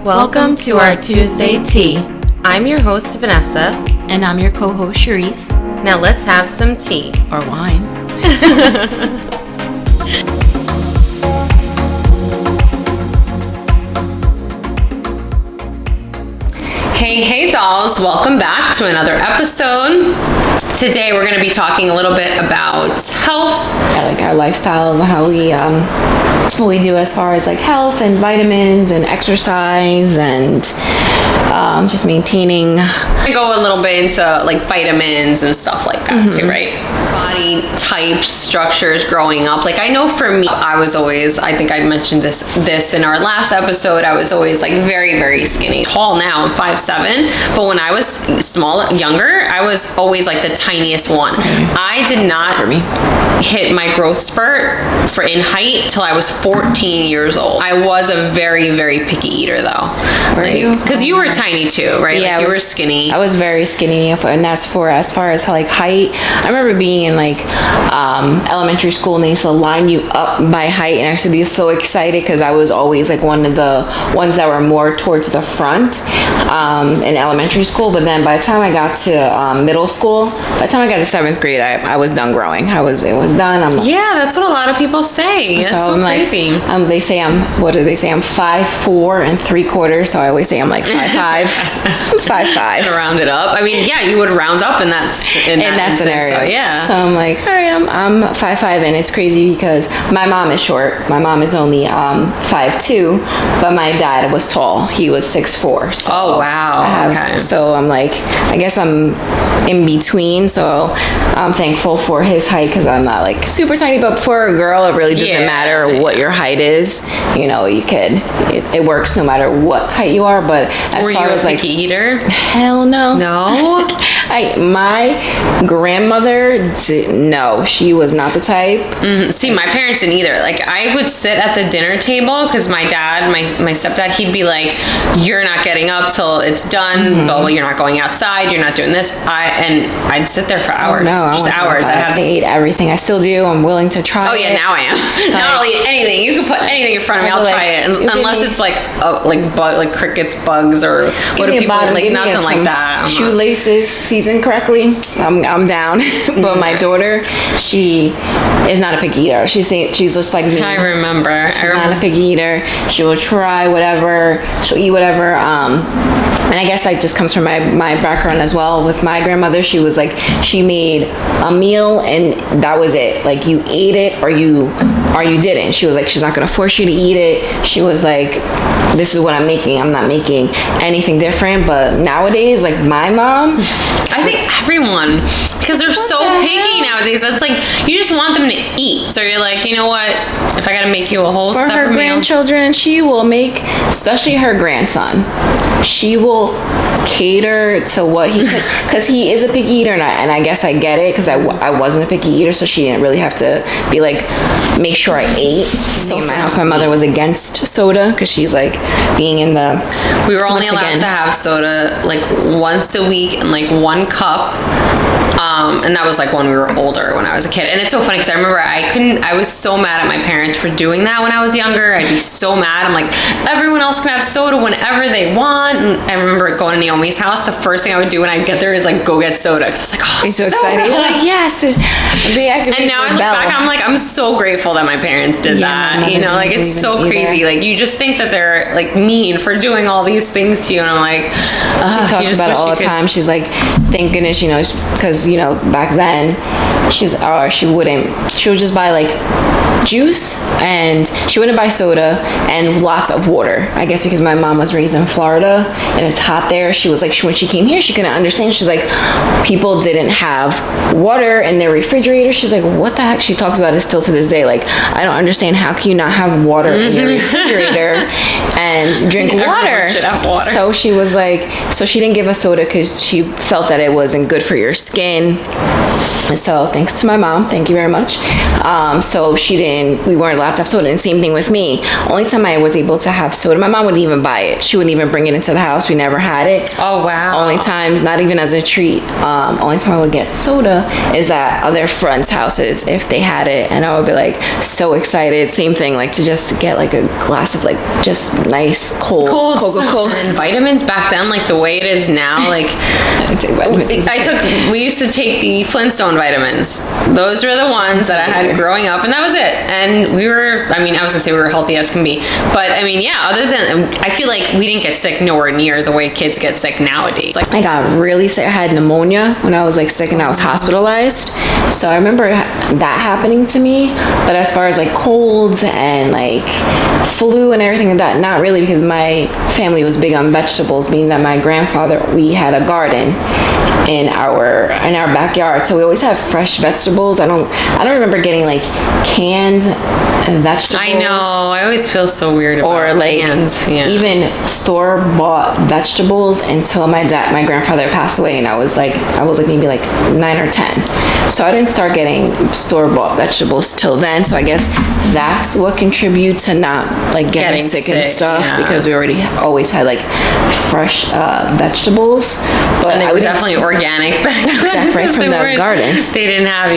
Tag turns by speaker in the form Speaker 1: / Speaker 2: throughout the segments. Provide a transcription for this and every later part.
Speaker 1: Welcome to our Tuesday tea. I'm your host, Vanessa.
Speaker 2: And I'm your co-host, Charisse.
Speaker 1: Now let's have some tea.
Speaker 2: Or wine.
Speaker 1: Hey dolls, welcome back to another episode. Today we're going to be talking a little bit about health.
Speaker 2: Like our lifestyles and how what we do as far as like health and vitamins and exercise and just maintaining.
Speaker 1: I go a little bit into like vitamins and stuff like that too, right? Body types, structures growing up. Like I know for me, I think I mentioned this in our last episode, I was always like very, very skinny. Tall now, I'm 5'7", but when I was younger, I was always like the tiniest one. I did not hit my growth spurt in height till I was 14 years old. I was a very, very picky eater though.
Speaker 2: Were you?
Speaker 1: Because you were tiny too, right?
Speaker 2: Yeah,
Speaker 1: like you were skinny.
Speaker 2: I was very skinny, and that's as far as like height. I remember being in like elementary school, and they used to line you up by height, and I used to be so excited because I was always like one of the ones that were more towards the front in elementary school. But then by the time I got to middle school, by the time I got to 7th grade, I was done growing. It was done. I'm like,
Speaker 1: yeah, that's what a lot of people say. That's so crazy.
Speaker 2: They say I'm 5'4" and 3/4", so I always say I'm like 5'5". 5'5".
Speaker 1: Round it up. I mean, yeah, you would round up in that
Speaker 2: scenario.
Speaker 1: So, yeah.
Speaker 2: So I'm like, all right, I'm 5'5", and it's crazy because my mom is short. My mom is only 5'2", but my dad was tall. He was 6'4". So
Speaker 1: oh wow. Okay.
Speaker 2: So I'm like, I guess I'm in between. So I'm thankful for his height because I'm not like super tiny. But for a girl, it really doesn't matter what your height is. You know, it works no matter what height you are. But as
Speaker 1: were
Speaker 2: far
Speaker 1: you
Speaker 2: as
Speaker 1: a
Speaker 2: like
Speaker 1: picky eater?
Speaker 2: Hell no.
Speaker 1: No.
Speaker 2: My grandmother, no, she was not the type.
Speaker 1: See, my parents didn't either. Like, I would sit at the dinner table because my dad, my stepdad, he'd be like, "You're not getting up till it's done. Blah, blah, you're not going outside. You're not doing this." And I'd sit there for hours. Hours.
Speaker 2: I ate everything. I still do. I'm willing to try.
Speaker 1: Oh yeah, now I am. Now I'll eat anything. You can put anything in front of me. I'll try it, unless it's like crickets, bugs, or what do people like? Nothing like that.
Speaker 2: Shoelaces seasoned correctly. I'm down. But my daughter, she is not a picky eater. She's just like me.
Speaker 1: I remember.
Speaker 2: She's not a picky eater. She will try whatever. She'll eat whatever. And I guess that just comes from my background as well. With my grandmother, she was like, she made a meal and that was it. Like you ate it or you didn't. She was like, she's not gonna force you to eat it. She was like, this is what I'm making. I'm not making anything different. But nowadays, like my mom,
Speaker 1: I think everyone, because they're so picky nowadays. That's like, you just want them to eat. So you're like, you know what? If I gotta make you a whole separate meal.
Speaker 2: For her grandchildren, she will make, especially her grandson, she will cater to what he, because he is a picky eater, and I guess I get it because I wasn't a picky eater, so she didn't really have to be like, make sure I ate. So in my house, my mother was against soda because she's like being in the.
Speaker 1: We were only allowed to have soda like once a week and like 1 cup. And that was like when we were older, when I was a kid. And it's so funny because I remember I was so mad at my parents for doing that when I was younger. I'd be so mad. I'm like, everyone else can have soda whenever they want. And I remember going to Naomi's house. The first thing I would do when I'd get there is like go get soda. Because I was like, oh,
Speaker 2: I'm so excited. You're like, yes.
Speaker 1: And now I look back and I'm like, I'm so grateful that my parents did that. You know, like it's so crazy. Like you just think that they're like mean for doing all these things to you. And I'm like,
Speaker 2: she talks about it all the time. She's like, thank goodness, you know, because, you know, back then she would just buy like juice, and she wouldn't buy soda and lots of water. I guess because my mom was raised in Florida and it's hot there. She was like, when she came here, she couldn't understand. She's like, people didn't have water in their refrigerator. She's like, what the heck? She talks about it still to this day. Like, I don't understand, how can you not have water in your refrigerator and drink water?
Speaker 1: Everyone should have water.
Speaker 2: So she was like, so she didn't give us soda because she felt that it wasn't good for your skin. And so thanks to my mom, thank you very much. So we weren't allowed to have soda. And same thing with me. Only time I was able to have soda, my mom wouldn't even buy it. She wouldn't even bring it into the house. We never had it.
Speaker 1: Oh, wow.
Speaker 2: Only time, not even as a treat. Only time I would get soda is at other friends' houses if they had it, and I would be like so excited. Same thing, like to just get like a glass of like just nice cold Coca-Cola.
Speaker 1: And vitamins back then, like the way it is now, like we used to take the Flintstone vitamins. Those were the ones that I had growing up, and that was it. And I was gonna say we were healthy as can be, but I mean, yeah, other than, I feel like we didn't get sick nowhere near the way kids get sick nowadays. Like,
Speaker 2: I got really sick. I had pneumonia when I was like sick and I was hospitalized. So I remember that happening to me. But as far as like colds and like flu and everything like that, not really, because my family was big on vegetables, being that my grandfather, we had a garden in our backyard, so we always have fresh vegetables. I don't remember getting like canned vegetables.
Speaker 1: I know, I always feel so weird about
Speaker 2: or like
Speaker 1: cans. Yeah.
Speaker 2: even store-bought vegetables until my grandfather passed away, and I was like maybe like 9 or 10. So I didn't start getting store-bought vegetables till then. So I guess that's what contributes to not like getting sick and stuff, because we already always had like fresh vegetables. But
Speaker 1: and they were definitely organic back then.
Speaker 2: Exactly, right from the garden.
Speaker 1: They didn't have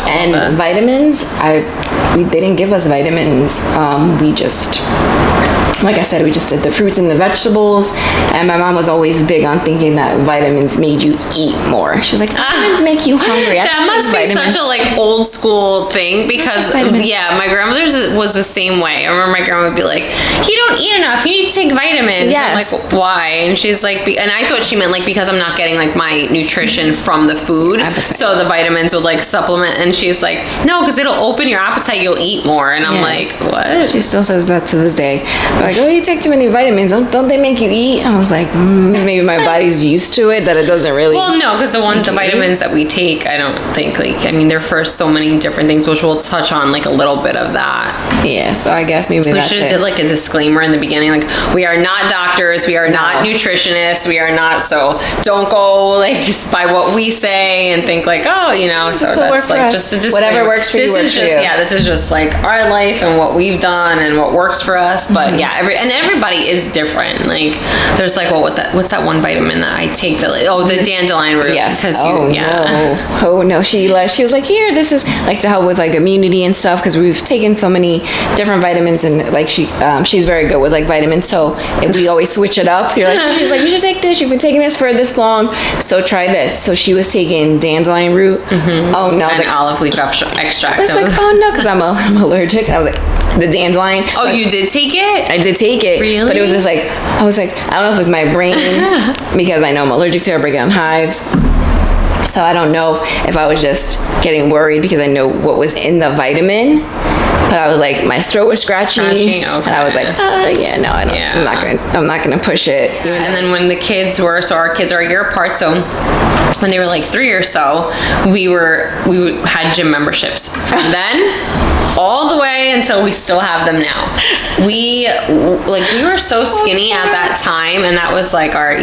Speaker 2: and vitamins. They didn't give us vitamins. We just, like I said, we just did the fruits and the vegetables. And my mom was always big on thinking that vitamins made you eat more. She was like, vitamins make you hungry.
Speaker 1: That must be such a like old school thing, because my grandmother's was the same way. I remember my grandma would be like, you don't eat enough, you need to take vitamins.
Speaker 2: Yes.
Speaker 1: I'm like, why? And she's like, and I thought she meant like because I'm not getting like my nutrition from the food, so the vitamins would like supplement. And she's like, no, because it'll open your appetite, you'll eat more. And I'm like, what?
Speaker 2: She still says that to this day. Like, oh, you take too many vitamins, don't they make you eat? I was like, maybe my body's used to it, that it doesn't really.
Speaker 1: Well, no, because the vitamins that we take, I don't think, like, I mean, they're for so many different things, which we'll touch on like a little bit of that.
Speaker 2: Yeah, so I guess maybe
Speaker 1: we should have did like a disclaimer in the beginning, like, we are not doctors, we are not nutritionists, we are not, so don't go like by what we say and think like, oh, so that's like just a disclaimer.
Speaker 2: Whatever works for you works for you.
Speaker 1: Yeah, this is just like our life and what we've done and what works for us. But everybody is different. Like, there's like, what's that one vitamin that I take? The dandelion root.
Speaker 2: Yes. No. She was like, here, this is like to help with like immunity and stuff, because we've taken so many different vitamins, and like she's very good with like vitamins. So we always switch it up. She's like, you should take this. You've been taking this for this long, so try this. So she was taking dandelion root. Oh no, I was like
Speaker 1: olive leaf extract.
Speaker 2: I was like, oh no, because I'm allergic. I was like, the dandelion.
Speaker 1: Oh, like, you did take it?
Speaker 2: I did take it.
Speaker 1: Really?
Speaker 2: But it was just like, I was like, I don't know if it was my brain, because I know I'm allergic to it, break down hives. So I don't know if I was just getting worried because I know what was in the vitamin. But I was like, my throat was scratchy. Okay. And I was like, I'm not gonna push it.
Speaker 1: And then when the kids were, so our kids are a year apart, so when they were like 3 or so, we had gym memberships. From then all the way until we still have them now. We were so skinny at that time, and that was like our,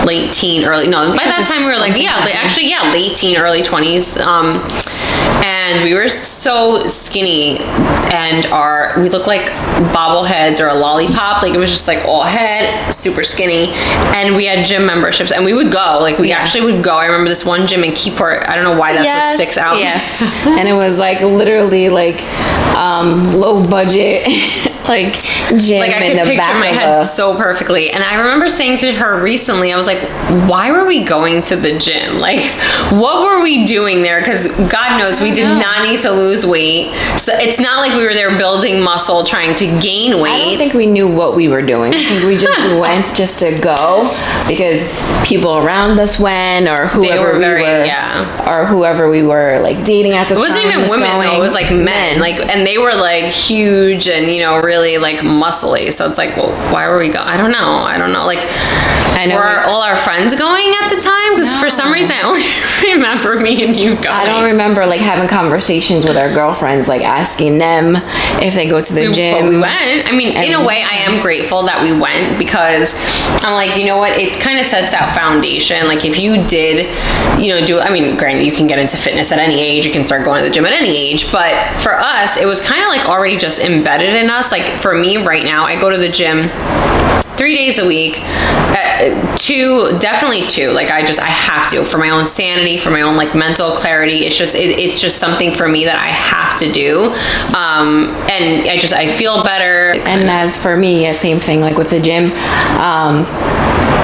Speaker 1: late teen, early, no, by that time we were like, late teen, early 20s. And we were so skinny, and we looked like bobbleheads or a lollipop. Like, it was just like all head, super skinny. And we had gym memberships, and we would go. Like, we actually would go. I remember this one gym in Keyport. I don't know why that's what sticks out.
Speaker 2: Yes. And it was like literally like low budget like gym,
Speaker 1: like, I
Speaker 2: in
Speaker 1: could
Speaker 2: the
Speaker 1: picture
Speaker 2: back
Speaker 1: my
Speaker 2: of
Speaker 1: head so perfectly. And I remember saying to her recently, I was like, why were we going to the gym? Like, what were we doing there? Because God knows we did not need to lose weight. So it's not like we were there building muscle, trying to gain weight.
Speaker 2: I don't think we knew what we were doing. I think we just went just to go because people around us went, or whoever whoever we were like dating at the time.
Speaker 1: It wasn't even women though, it was like men. Like, and they were like huge and really really like muscly. So it's like, well, why were we going? I don't know. Like, were all our friends going at the time? Because for some reason I only remember me and you going.
Speaker 2: I don't remember like having conversations with our girlfriends, like asking them if they go to the gym.
Speaker 1: But we went. I mean, in a way, I am grateful that we went, because I'm like, you know what? It kind of sets that foundation. Like, if you did, granted, you can get into fitness at any age. You can start going to the gym at any age. But for us, it was kind of like already just embedded in us. Like, for me right now, I go to the gym 3 days a week, definitely two. Like, I have to, for my own sanity, for my own like mental clarity. It's just something for me that I have to do. And I feel better.
Speaker 2: And as for me, same thing, like with the gym,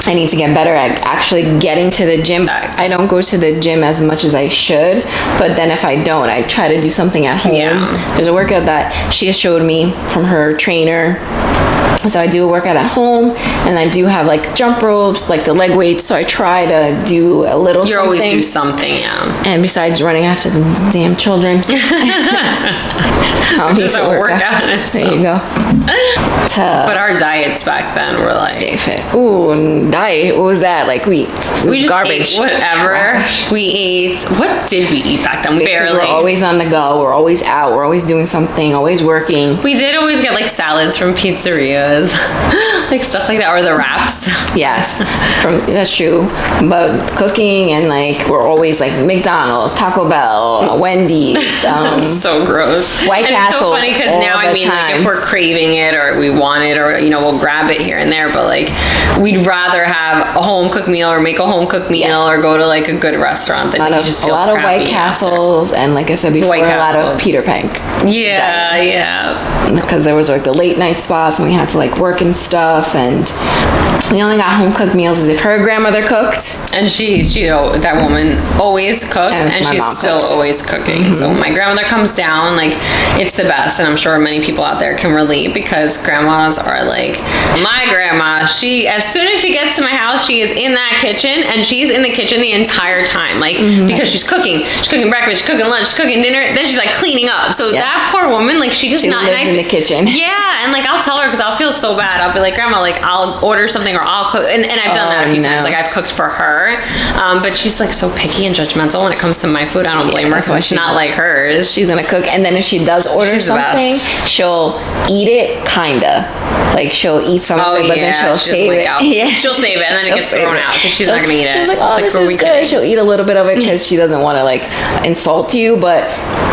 Speaker 2: I need to get better at actually getting to the gym. I don't go to the gym as much as I should, but then if I don't, I try to do something at home. Yeah. There's a workout that she has showed me from her trainer. So I do a workout at home, and I do have like jump ropes, like the leg weights. So I try to do a little.
Speaker 1: You always do something, yeah.
Speaker 2: And besides running after the damn children, I'll
Speaker 1: just a workout.
Speaker 2: There you go.
Speaker 1: But our diets back then were like
Speaker 2: stay fit. Ooh, diet. What was that? Like we
Speaker 1: just
Speaker 2: garbage.
Speaker 1: Ate whatever
Speaker 2: trash.
Speaker 1: We ate. What did we eat back then? We barely.
Speaker 2: We're always on the go. We're always out. We're always doing something. Always working.
Speaker 1: We did always get like salads from pizzerias. Like stuff like that, or the wraps.
Speaker 2: Yes, that's true. But cooking, and like we're always like McDonald's, Taco Bell, Wendy's.
Speaker 1: So gross.
Speaker 2: White Castle.
Speaker 1: It's so funny because now like if we're craving it or we want it, or we'll grab it here and there. But like we'd rather have a home cooked meal, or make a home cooked meal, or go to like a good restaurant than you just feel
Speaker 2: a lot of White Castles, and like I said before, a lot of Peter Pan.
Speaker 1: Yeah.
Speaker 2: Because there was like the late night spots, and we had to like work and stuff, and we only got home cooked meals as if her grandmother cooked,
Speaker 1: and she that woman always cooked, and she's still always cooking. So when my grandmother comes down, like it's the best, and I'm sure many people out there can relate, because grandmas are like my grandma. She, as soon as she gets to my house, she is in that kitchen, and she's in the kitchen the entire time, like because she's cooking breakfast, she's cooking lunch, she's cooking dinner, then she's like cleaning up. So that poor woman, like she lives
Speaker 2: in the kitchen.
Speaker 1: Yeah, and like I'll tell her, because I'll feel so bad. I'll be like, Grandma, like I'll order something, or I'll cook, and I've done that a few times. Like I've cooked for her, but she's like so picky and judgmental when it comes to my food. I don't blame her. So she's not like hers.
Speaker 2: She's gonna cook, and then if she does order something, she'll eat it kinda. Like she'll eat some of it, but then she'll save it.
Speaker 1: Yeah, she'll save it, and then it gets thrown out because she's not gonna eat it.
Speaker 2: She's like, oh, this is good. She'll eat a little bit of it because she doesn't want to like insult you, but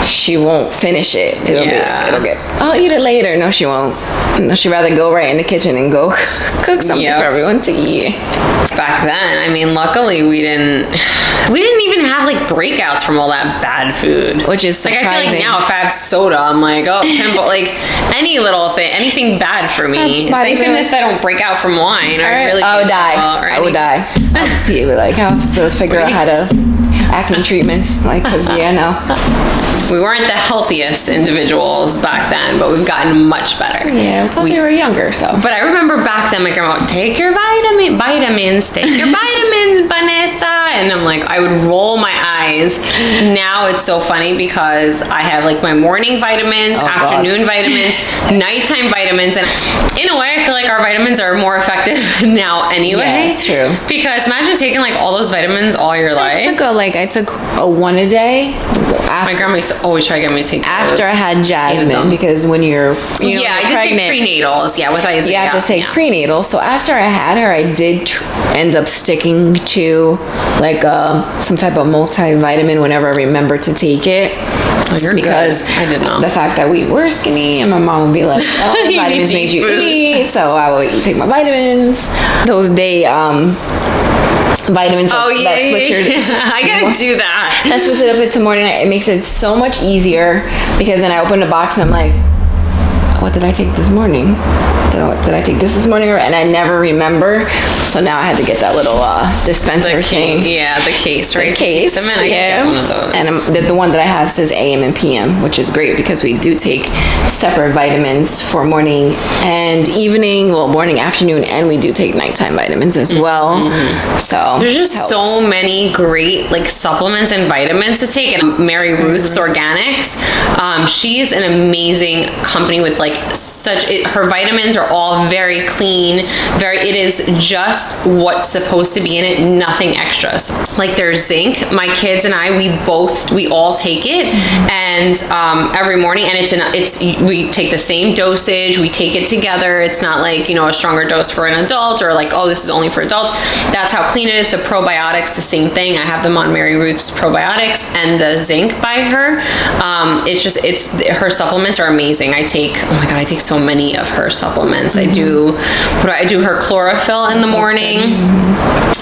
Speaker 2: she won't finish it. It'll get. I'll eat it later. No, she won't. No, she'd rather go right in the kitchen and go cook something for everyone to eat.
Speaker 1: Back then, I mean, luckily we didn't even have like breakouts from all that bad food,
Speaker 2: which is surprising.
Speaker 1: Like I feel like now if I have soda, I'm like, oh, pimple, like any little thing, anything bad for me. Thank goodness I don't break out from wine. I would die.
Speaker 2: I would die. I'll be like, I have to figure out how to acne treatments, like, because
Speaker 1: we weren't the healthiest individuals back then, but we've gotten much better.
Speaker 2: Yeah, because we were younger, so.
Speaker 1: But I remember back then, my grandma would, take your vitamins, take your vitamins, Vanessa. And I'm like, I would roll my eyes. Now it's so funny because I have like my morning vitamins, afternoon vitamins, nighttime vitamins. And in a way, I feel like our vitamins are more effective now anyway.
Speaker 2: Yeah, it's true.
Speaker 1: Because imagine taking like all those vitamins all your life.
Speaker 2: I took a one a day.
Speaker 1: My grandma used to always try to get me to take
Speaker 2: after I had Jasmine, because when you're
Speaker 1: I did take prenatals. Yeah, with Isaiah.
Speaker 2: You have to take prenatal. So after I had her, I did end up sticking to like some type of multivitamin whenever I remember to take it.
Speaker 1: Oh, you're
Speaker 2: because
Speaker 1: good. I did not.
Speaker 2: The fact that we were skinny, and my mom would be like, "Oh, vitamins made you eat," so I would take my vitamins. Those day vitamins.
Speaker 1: I gotta do that.
Speaker 2: That switches it up into morning night. It makes it so much easier, because then I open the box and I'm like, what did I take this morning? Did I take this morning? And I never remember. So now I had to get that little dispenser thing.
Speaker 1: Yeah, the case, right?
Speaker 2: The case.
Speaker 1: I get one of those.
Speaker 2: And the one that I have says AM and PM, which is great because we do take separate vitamins for morning and evening. Well, morning, afternoon, and we do take nighttime vitamins as well. Mm-hmm. So
Speaker 1: there's just so many great like supplements and vitamins to take. And Mary Ruth's Organics, she's an amazing company with like her vitamins are all very clean, it is just what's supposed to be in it, nothing extra. So, like there's zinc, my kids and I, we all take it, and every morning, and we take the same dosage, we take it together. It's not like, a stronger dose for an adult, or like, oh, this is only for adults. That's how clean it is. The probiotics, the same thing. I have them on Mary Ruth's probiotics and the zinc by her. Her supplements are amazing. I take so many of her supplements. I do her chlorophyll in the morning.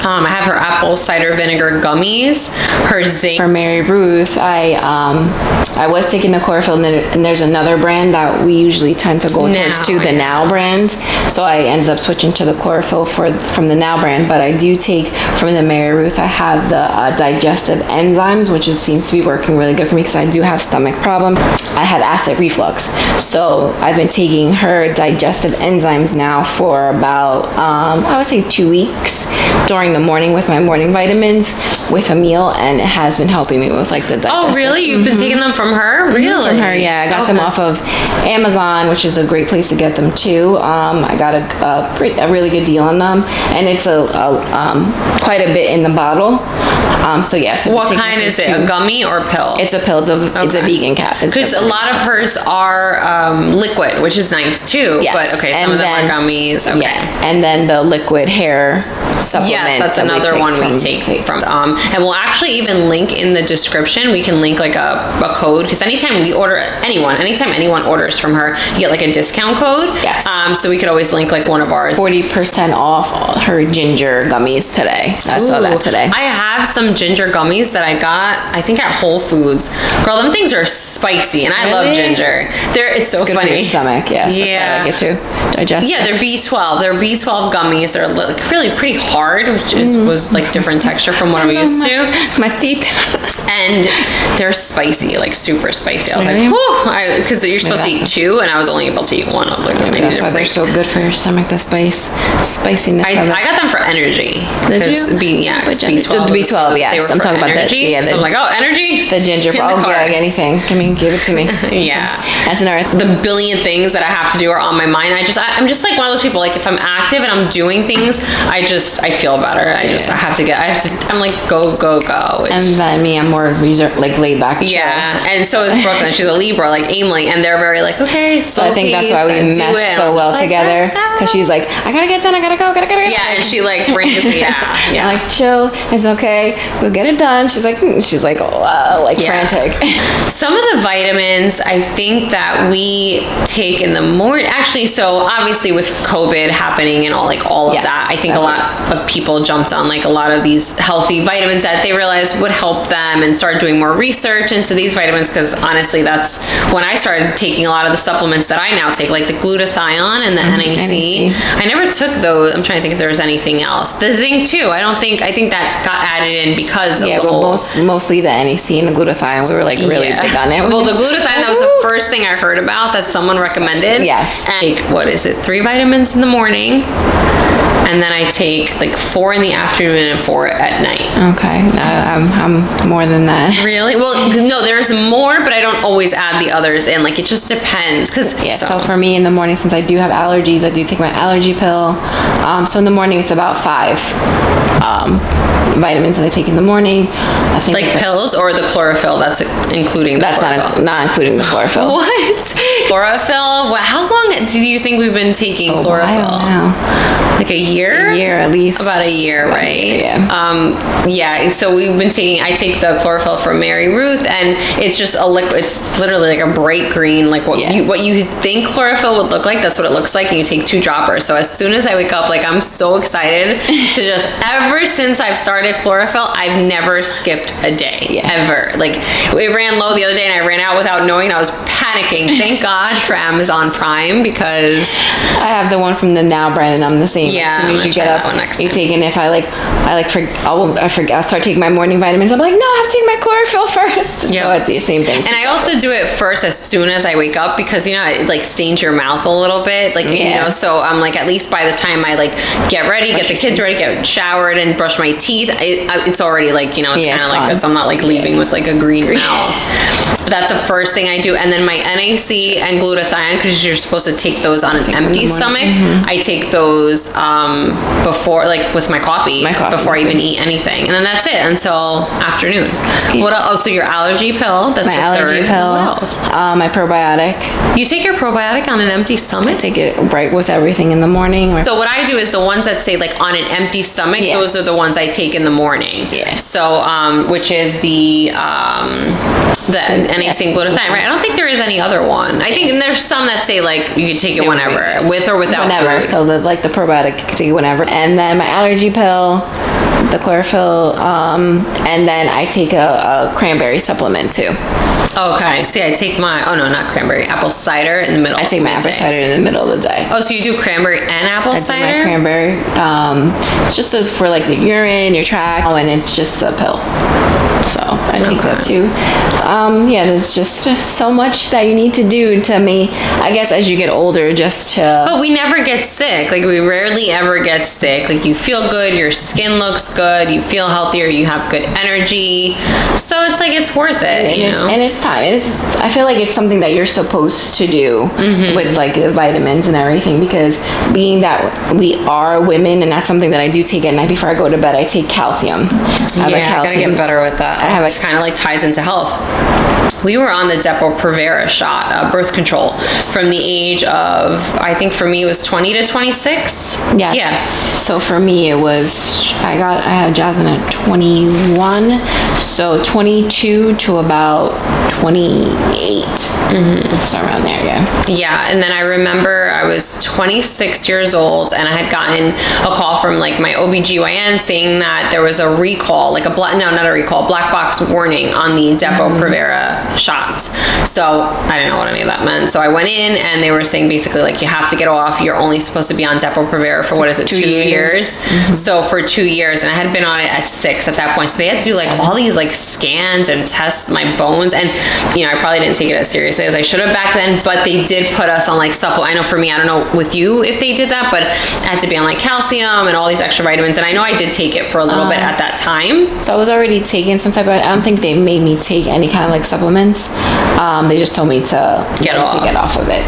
Speaker 1: I have her apple cider vinegar gummies, her zinc.
Speaker 2: For Mary Ruth, I was taking the chlorophyll, and there's another brand that we usually tend to go towards too, the Now brand. So I ended up switching to the chlorophyll from the Now brand, but I do take from the Mary Ruth. I have the digestive enzymes, which seems to be working really good for me because I do have stomach problems. I have acid reflux, so I've been taking her digestive enzymes now for about I would say 2 weeks during the morning with my morning vitamins with a meal, and it has been helping me with like the digestive.
Speaker 1: Oh, really? You've been taking them from her? Really?
Speaker 2: From her, yeah. I got them off of Amazon, which is a great place to get them too. I got a really good deal on them, and it's quite a bit in the bottle. So yes. Yeah, so
Speaker 1: what kind is it? A gummy or pill?
Speaker 2: It's a pill. It's a vegan cap.
Speaker 1: Because a lot of hers are liquid, which is nice too. Yes. But okay, some of them are gummies. Okay.
Speaker 2: Yeah. And then the liquid hair supplement.
Speaker 1: Yes, that's another one we take from. And we'll actually even link in the description. We can link like a code, because anytime anyone orders from her, you get like a discount code.
Speaker 2: Yes.
Speaker 1: So we could always link like one of ours.
Speaker 2: 40% off her ginger gummies today. I saw that today.
Speaker 1: I have some ginger gummies that I got, I think at Whole Foods. Girl, them things are spicy, and I love ginger. It's so
Speaker 2: good
Speaker 1: funny.
Speaker 2: For your stomach, yes.
Speaker 1: Yeah.
Speaker 2: That's what I like it too. Digest.
Speaker 1: Yeah, they're B12. They're B12 gummies. They're really pretty hard, which was like different texture from what I'm used to.
Speaker 2: My teeth.
Speaker 1: And they're spicy, like super spicy. I was like, whew, because you're supposed to eat 2, and I was only able to eat 1. I was like,
Speaker 2: that's why they're so good for your stomach. The spiciness.
Speaker 1: I got them for energy.
Speaker 2: Did you?
Speaker 1: B12.
Speaker 2: The B12, yes. I'm talking about that.
Speaker 1: Yeah, so I'm like, energy.
Speaker 2: The ginger. Anything. Give it to me.
Speaker 1: Yeah.
Speaker 2: That's another.
Speaker 1: The billion things that I have to do are on my mind. I'm just like one of those people. Like if I'm active and I'm doing things, I feel better. I'm like go.
Speaker 2: And then me, I'm more reserved, like laid back.
Speaker 1: Yeah, and so is Brooklyn. She's a Libra, like Aimee, and they're very like, okay,
Speaker 2: so I think that's why we mesh so well together, because she's like, I gotta get done, I gotta go.
Speaker 1: Yeah, and she like brings me down. Yeah,
Speaker 2: I'm like, chill, it's okay, we'll get it done. She's like frantic.
Speaker 1: Some of the vitamins I think that we take in the morning, actually, so obviously with COVID happening and all of that, I think a lot of people jumped on like a lot of these healthy vitamins that they realized would help them, and started doing more research into these vitamins, because honestly that's when I started taking a lot of the supplements that I now take, like the glutathione and the NAC. I never took those. I'm trying to think if there was anything else. The zinc too. I think that got added in because of the whole...
Speaker 2: mostly the NAC and the glutathione. We were like really big on it.
Speaker 1: Well, the glutathione, that was the first thing I heard about that someone recommended.
Speaker 2: Yes.
Speaker 1: And what is it? 3 vitamins in the morning. And then I take like 4 in the afternoon and 4 at night.
Speaker 2: Okay. I'm more than that.
Speaker 1: Really? Well, no, there's more, but I don't always add the others in. Like, it just depends.
Speaker 2: So for me in the morning, since I do have allergies, I do take my allergy pill. So in the morning, it's about 5 vitamins that I take in the morning. I think
Speaker 1: like pills or the chlorophyll, that's including the chlorophyll.
Speaker 2: Not including the chlorophyll.
Speaker 1: What? Chlorophyll? How long do you think we've been taking chlorophyll? Like a year?
Speaker 2: A year at least.
Speaker 1: About a year, right?
Speaker 2: Yeah.
Speaker 1: So I take the chlorophyll from Mary Ruth, and it's just a liquid. It's literally like a bright green, like what you think chlorophyll would look like. That's what it looks like, and you take 2 droppers. So as soon as I wake up, like I'm so excited to ever since I've started chlorophyll, I've never skipped a day ever. Like it ran low the other day, and I ran out without knowing. I was panicking. Thank God for Amazon Prime, because
Speaker 2: I have the one from the Now brand, and I'm the same.
Speaker 1: Yeah,
Speaker 2: as soon as you get up, you take it. If I'll start taking my morning vitamins. I'm like, no, I have to take my chlorophyll first.
Speaker 1: Yeah,
Speaker 2: so it's the same thing.
Speaker 1: And I also do it first as soon as I wake up, because it like stains your mouth a little bit, so I'm like, at least by the time I like get ready, get the kids ready, get showered, and brush my teeth, it's already like it's kind of like that. So I'm not like leaving with like a green mouth. That's the first thing I do, and then my NAC and glutathione, because you're supposed to take those on an empty stomach. I take those before, like with my coffee before I even eat anything, and then that's it until afternoon. Yeah. What else? Oh, so your allergy pill. That's
Speaker 2: my allergy pill.
Speaker 1: What else?
Speaker 2: My probiotic.
Speaker 1: You take your probiotic on an empty stomach?
Speaker 2: I take it right with everything in the morning.
Speaker 1: So what I do is the ones that say like on an empty stomach, those are the ones I take in the morning.
Speaker 2: Yeah.
Speaker 1: So which is the NAC and glutathione, right? I don't think there is any other one. I think there's some that say like you can take it whenever, with or without
Speaker 2: whenever.
Speaker 1: food.
Speaker 2: So the probiotic you can take it whenever. And then my allergy pill, the chlorophyll, and then I take a cranberry supplement too.
Speaker 1: Okay. See, I take not cranberry, apple cider in the middle.
Speaker 2: I take my apple cider in the middle of the day.
Speaker 1: Oh, so you do cranberry and apple cider?
Speaker 2: I do my cranberry. It's just for like the urine, your tract, and it's just a pill. So I take that too. There's just so much that you need to do to me, I guess, as you get older, just to...
Speaker 1: But we never get sick. Like, we rarely ever get sick. Like, you feel good, your skin looks good, you feel healthier, you have good energy. So it's like, it's worth it,
Speaker 2: and it's time. I feel like it's something that you're supposed to do with like the vitamins and everything, because being that we are women, and that's something that I do take at night before I go to bed, I take calcium.
Speaker 1: I gotta get better with that. It kind of like ties into health. We were on the Depo-Provera shot, birth control, from the age of, I think for me it was 20 to 26.
Speaker 2: Yes. Yeah. So for me it was, I had Jasmine at 21, so 22 to about 28. So around there, yeah.
Speaker 1: Yeah, and then I remember I was 26 years old, and I had gotten a call from like my OBGYN saying that there was a recall, like black box warning on the Depo-Provera shots. So I didn't know what any of that meant. So I went in, and they were saying basically like you have to get off. You're only supposed to be on Depo-Provera for 2 years. So for 2 years, and I had been on it at 6 at that point. So they had to do like all these like scans and test my bones, and I probably didn't take it as seriously as I should have back then. But they did put us on like supplement. I know for me, I don't know with you if they did that, but I had to be on like calcium and all these extra vitamins. And I know I did take it for a little bit at that time.
Speaker 2: So I was already taking some type of. I don't think they made me take any kind of like supplements. They just told me to get off of it.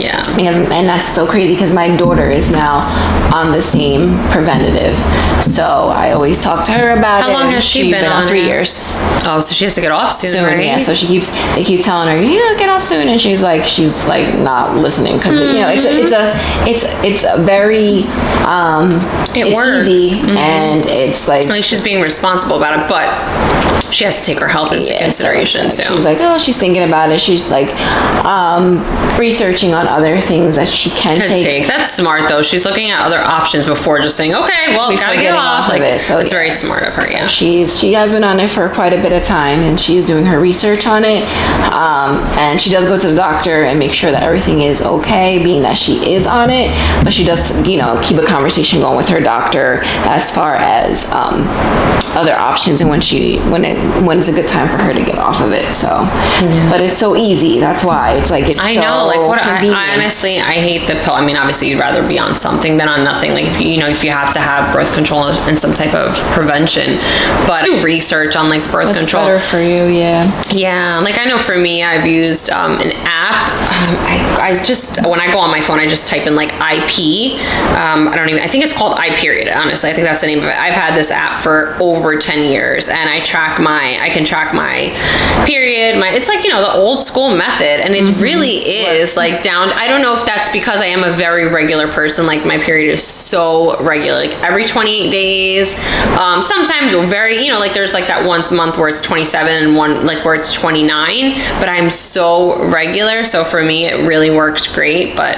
Speaker 1: Yeah.
Speaker 2: And that's so crazy because my daughter is now on the same preventative. So I always talk to her about it.
Speaker 1: How long has she been on
Speaker 2: 3 years.
Speaker 1: Oh, so she has to get off soon, right?
Speaker 2: Yeah. So they keep telling her, get off soon, and she's like not listening because it's a very
Speaker 1: it works.
Speaker 2: Easy and it's like
Speaker 1: she's being responsible about it, but she has to take her health into consideration too.
Speaker 2: She's like, she's thinking about it. She's like researching on other things that she can take.
Speaker 1: That's smart though. She's looking at other options before just saying, okay, well, gotta get off of it. So it's very smart of her. So
Speaker 2: she has been on it for quite a bit of time, and she's doing her research on it. And she does go to the doctor and make sure that everything is okay, being that she is on it. But she does, keep a conversation going with her doctor as far as other options and when is a good time for her to get off of it. So, but it's so easy. That's why it's like it's. I know, like what
Speaker 1: I honestly I hate the pill. I mean, obviously you'd rather be on something than on nothing. Like if you have to have birth control and some type of prevention, but do research on like birth control.
Speaker 2: Better for you, yeah.
Speaker 1: Yeah, like I know for me, I've used an app. I just when I go on my phone, I just type in like IP. I think it's called iPeriod. Honestly, I think that's the name of it. I've had this app for over 10 years, and I can track my period. It's like the old school method, and it really is like down. I don't know if that's because I am a very regular person. Like my period is so regular, like every 28 days. Sometimes very like there's like that once month where it's 27 and one like where it's 29. But I'm so regular, so for me it really works great. But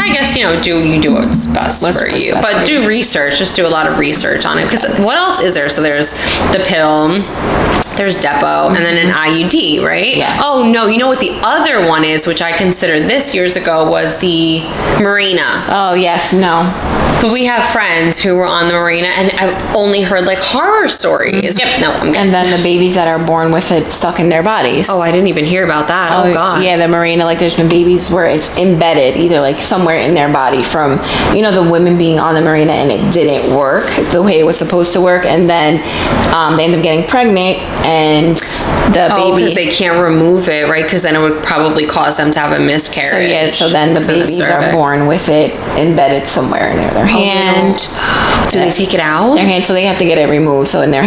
Speaker 1: I guess do what's best for you. But do research. Just do a lot of research on it, because what else is there? So there's the pill, there's Depo, and then an IUD, right?
Speaker 2: Yeah.
Speaker 1: Oh no, you know what the other one is, which I considered this years ago, was the Mirena.
Speaker 2: Oh yes, no.
Speaker 1: But we have friends who were on the Mirena, and I've only heard like horror stories. Yep, no, I'm good.
Speaker 2: And then the babies that are born with it stuck in their bodies.
Speaker 1: Oh, I didn't even hear about that. Oh God.
Speaker 2: Yeah, the Mirena, like there's been babies where it's embedded either like somewhere in their body from the women being on the Mirena, and it didn't work the way it was supposed to work, and then they end up getting pregnant, and the baby.
Speaker 1: Because they can't remove it, right? Because then it would probably cause them to have a miscarriage.
Speaker 2: So then the babies are born with it embedded somewhere in their hand.
Speaker 1: Do they take it out?
Speaker 2: Their hand, so they have to get it removed. So in their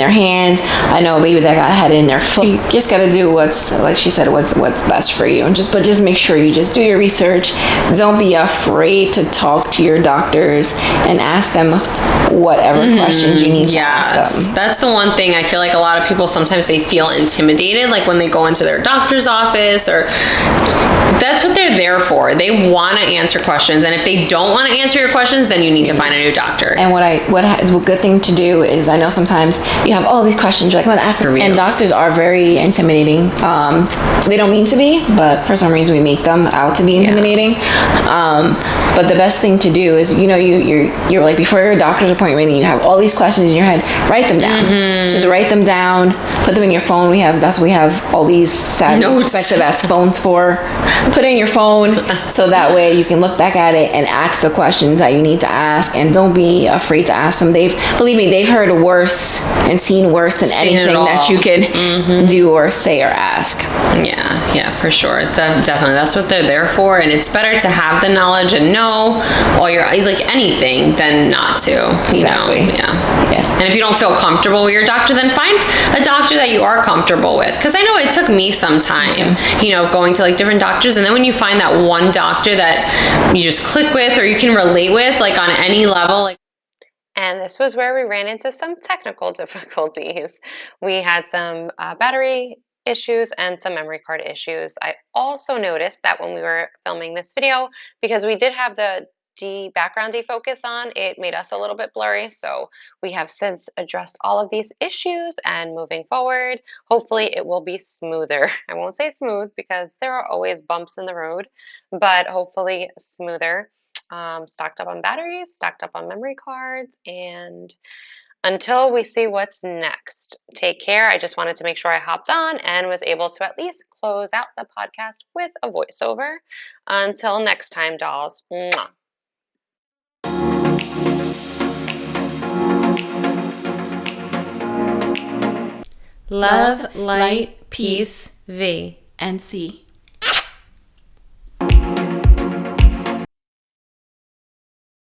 Speaker 2: hands. I know a baby that got had it in their foot. You just gotta do what's, like she said, what's best for you, and just make sure you just do your research. Don't be afraid to talk to your doctors and ask them whatever questions you need to ask them.
Speaker 1: That's the one thing I feel like a lot of people sometimes they feel intimidated, like when they go into their doctor's office, or that's what they're there for. They want to answer questions, and if they don't want to answer your questions, then you need to find a new doctor.
Speaker 2: And what good thing to do is, I know sometimes you have all these questions, you're like, well, ask them. And doctors are very intimidating. They don't mean to be, but for some reason we make them out to be intimidating. But the best thing to do is, you're like, before your doctor's appointment, you have all these questions in your head, write them down. Just write them down, put them in your phone. We have all these sad, expensive ass phones for. Put it in your phone, so that way you can look back at it and ask the questions that you need to ask, and don't be afraid to ask them. Believe me, they've heard worse and seen worse than anything that you can do or say or ask.
Speaker 1: Yeah, for sure. Definitely, that's what they're there for, and it's better to have the knowledge and know all your, like, anything than not to.
Speaker 2: Exactly.
Speaker 1: And if you don't feel comfortable with your doctor, then find a doctor that you are comfortable with. Because I know it took me some time, going to like different doctors, and then when you find that one doctor that you just click with or you can relate with, like on any level, like. And this was where we ran into some technical difficulties. We had some battery issues and some memory card issues. I also noticed that when we were filming this video, because we did have the background defocus on, it made us a little bit blurry. So we have since addressed all of these issues, and moving forward, hopefully it will be smoother. I won't say smooth because there are always bumps in the road, but hopefully smoother. Stocked up on batteries, stocked up on memory cards, and until we see what's next, take care. I just wanted to make sure I hopped on and was able to at least close out the podcast with a voiceover. Until next time, dolls. Mwah. Love, light, peace, V.
Speaker 2: And C.